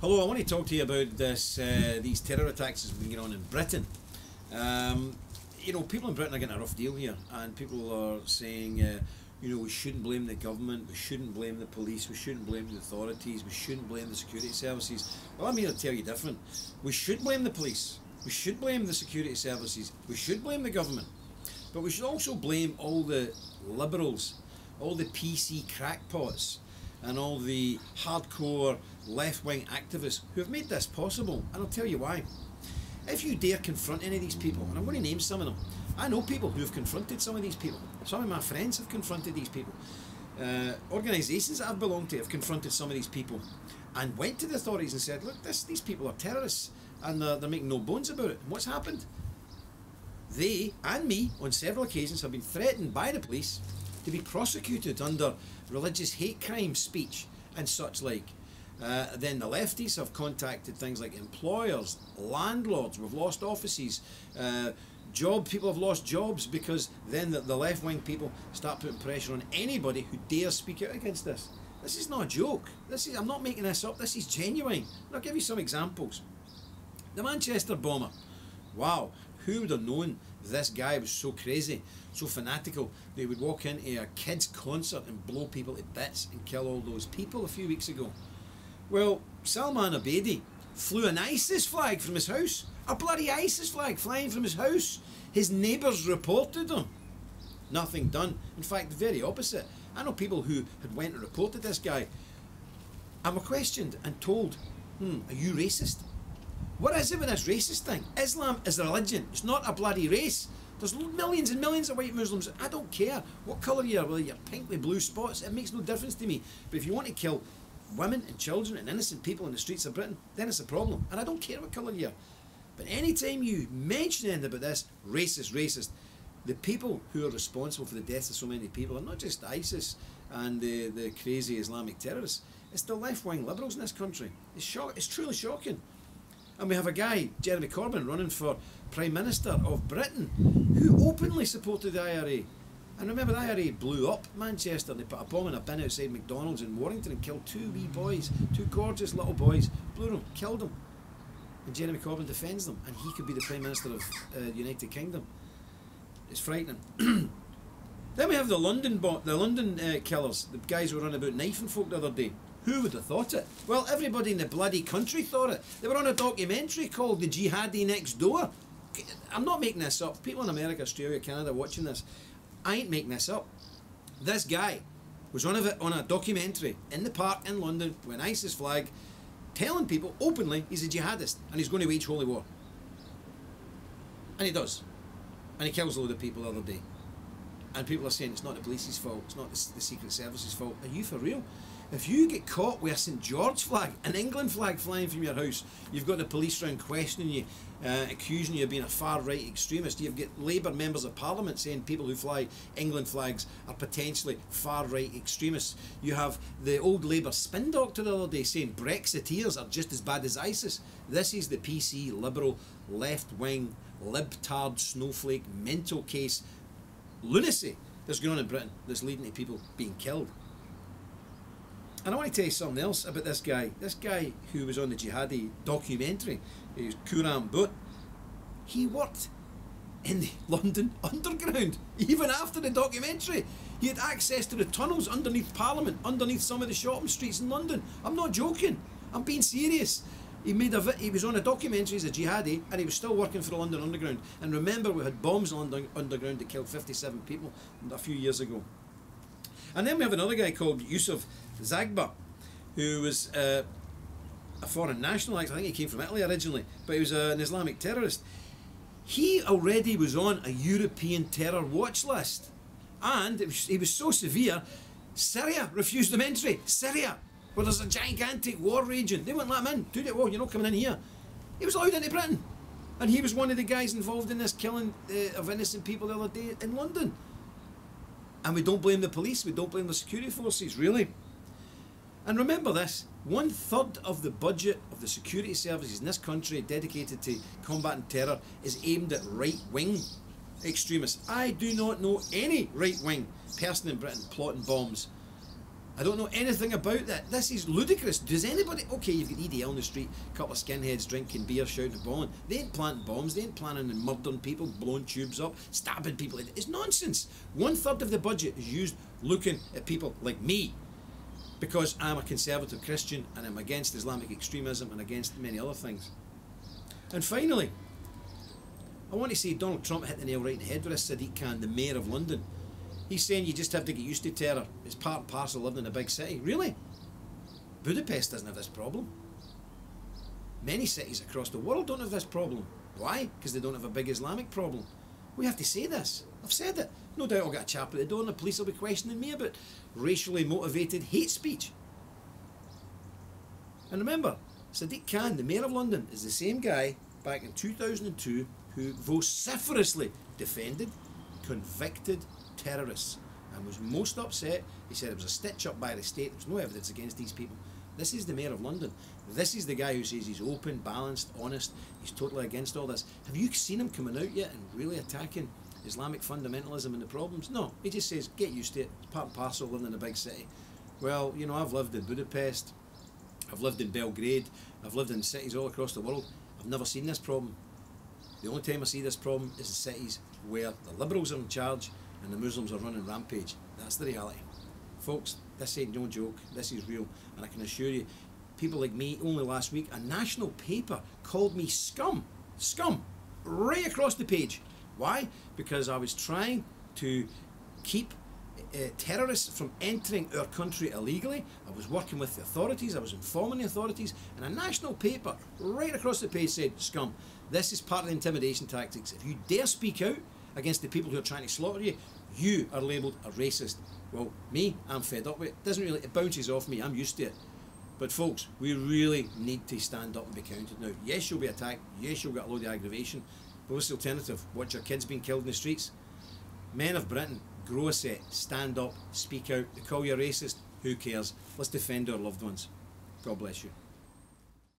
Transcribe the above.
Hello, I want to talk to you about these terror attacks that have been going on in Britain. People in Britain are getting a rough deal here, and people are saying, we shouldn't blame the government, we shouldn't blame the police, we shouldn't blame the authorities, we shouldn't blame the security services. Well, I'm here to tell you different. We should blame the police, we should blame the security services, we should blame the government, but we should also blame all the liberals, all the PC crackpots, and all the hardcore left-wing activists who have made this possible. And I'll tell you why. If you dare confront any of these people, and I'm going to name some of them, I know people who have confronted some of these people. Some of my friends have confronted these people. Organisations that I've belonged to have confronted some of these people and went to the authorities and said, look, these people are terrorists, and they're making no bones about it. And what's happened? They and me on several occasions have been threatened by the police to be prosecuted under religious hate crime speech and such like. Then the lefties have contacted things like employers, landlords. We've lost offices, people have lost jobs, because then the left-wing people start putting pressure on anybody who dares speak out against this. This is not a joke. I'm not making this up. This is genuine. And I'll give you some examples. The Manchester bomber. Wow, who would have known this guy was so crazy, so fanatical, that he would walk into a kid's concert and blow people to bits and kill all those people a few weeks ago? Well, Salman Abedi flew an ISIS flag from his house, a bloody ISIS flag flying from his house. His neighbours reported him. Nothing done. In fact, the very opposite. I know people who had went and reported this guy and were questioned and told, are you racist? What is it with this racist thing? Islam is a religion. It's not a bloody race. There's millions and millions of white Muslims. I don't care what colour you are, whether you're pink with blue spots. It makes no difference to me. But if you want to kill women and children and innocent people in the streets of Britain, then it's a problem. And I don't care what colour you are. But any time you mention anything about this, racist, the people who are responsible for the deaths of so many people are not just ISIS and the crazy Islamic terrorists. It's the left-wing liberals in this country. It's truly shocking. And we have a guy, Jeremy Corbyn, running for Prime Minister of Britain, who openly supported the IRA. And remember, the IRA blew up Manchester, and they put a bomb in a bin outside McDonald's in Warrington and killed two wee boys, two gorgeous little boys, blew them, killed them. And Jeremy Corbyn defends them, and he could be the Prime Minister of the United Kingdom. It's frightening. Then we have the London killers, the guys who were on about knifing folk the other day. Who would have thought it? Well, everybody in the bloody country thought it. They were on a documentary called The Jihadi Next Door. I'm not making this up. People in America, Australia, Canada watching this, I ain't making this up. This guy was on a documentary in the park in London with an ISIS flag, telling people openly he's a jihadist and he's going to wage holy war. And he does. And he kills a load of people the other day. And people are saying it's not the police's fault, it's not the Secret Service's fault. Are you for real? If you get caught with a St George flag, an England flag flying from your house, you've got the police around questioning you, accusing you of being a far-right extremist. You've got Labour members of Parliament saying people who fly England flags are potentially far-right extremists. You have the old Labour spin doctor the other day saying Brexiteers are just as bad as ISIS. This is the PC, liberal, left-wing, libtard, snowflake, mental case lunacy that's going on in Britain that's leading to people being killed. And I want to tell you something else about this guy. This guy who was on the jihadi documentary, he was Quram Butt. He worked in the London Underground, even after the documentary. He had access to the tunnels underneath Parliament, underneath some of the shopping streets in London. I'm not joking. I'm being serious. He was on a documentary as a jihadi, and he was still working for the London Underground. And remember, we had bombs on the Underground that killed 57 people a few years ago. And then we have another guy called Yusuf Zagba, who was a foreign national. I think he came from Italy originally, but he was an Islamic terrorist. He already was on a European terror watch list, and he was so severe, Syria refused him entry. Syria, where there's a gigantic war raging, they wouldn't let him in. You're not coming in here. He was allowed into Britain, and he was one of the guys involved in this killing of innocent people the other day in London. And we don't blame the police, we don't blame the security forces, really. And remember this, 1/3 of the budget of the security services in this country dedicated to combating terror is aimed at right-wing extremists. I do not know any right-wing person in Britain plotting bombs I don't know anything about that. This is ludicrous. Does anybody... Okay, you've got EDL on the street, a couple of skinheads drinking beer, shouting and bawling. They ain't planting bombs, they ain't planning on murdering people, blowing tubes up, stabbing people. It's nonsense. 1/3 of the budget is used looking at people like me, because I'm a conservative Christian and I'm against Islamic extremism and against many other things. And finally, I want to say Donald Trump hit the nail right in the head with this. Sadiq Khan, the mayor of London. He's saying you just have to get used to terror. It's part and parcel of living in a big city. Really? Budapest doesn't have this problem. Many cities across the world don't have this problem. Why? Because they don't have a big Islamic problem. We have to say this. I've said it. No doubt I'll get a chap at the door and the police will be questioning me about racially motivated hate speech. And remember, Sadiq Khan, the mayor of London, is the same guy back in 2002 who vociferously defended convicted terrorists and was most upset. He said it was a stitch up by the state. There was no evidence against these people. This is the mayor of London. This is the guy who says he's open, balanced, honest. He's totally against all this. Have you seen him coming out yet and really attacking Islamic fundamentalism and the problems? No, he just says get used to it. It's part and parcel of living in a big city. Well, you know, I've lived in Budapest, I've lived in Belgrade, I've lived in cities all across the world. I've never seen this problem. The only time I see this problem is in cities where the liberals are in charge and the Muslims are running rampage. That's the reality. Folks, this ain't no joke, this is real, and I can assure you, people like me, only last week, a national paper called me scum, right across the page. Why? Because I was trying to keep terrorists from entering our country illegally. I was working with the authorities, I was informing the authorities, and a national paper right across the page said, scum, this is part of the intimidation tactics. If you dare speak out against the people who are trying to slaughter you, you are labelled a racist. Well, me, I'm fed up with it. It bounces off me, I'm used to it. But folks, we really need to stand up and be counted now. Yes, you'll be attacked, yes, you'll get a load of aggravation, but what's the alternative? Watch your kids being killed in the streets? Men of Britain, grow a set, stand up, speak out. They call you a racist, who cares? Let's defend our loved ones. God bless you.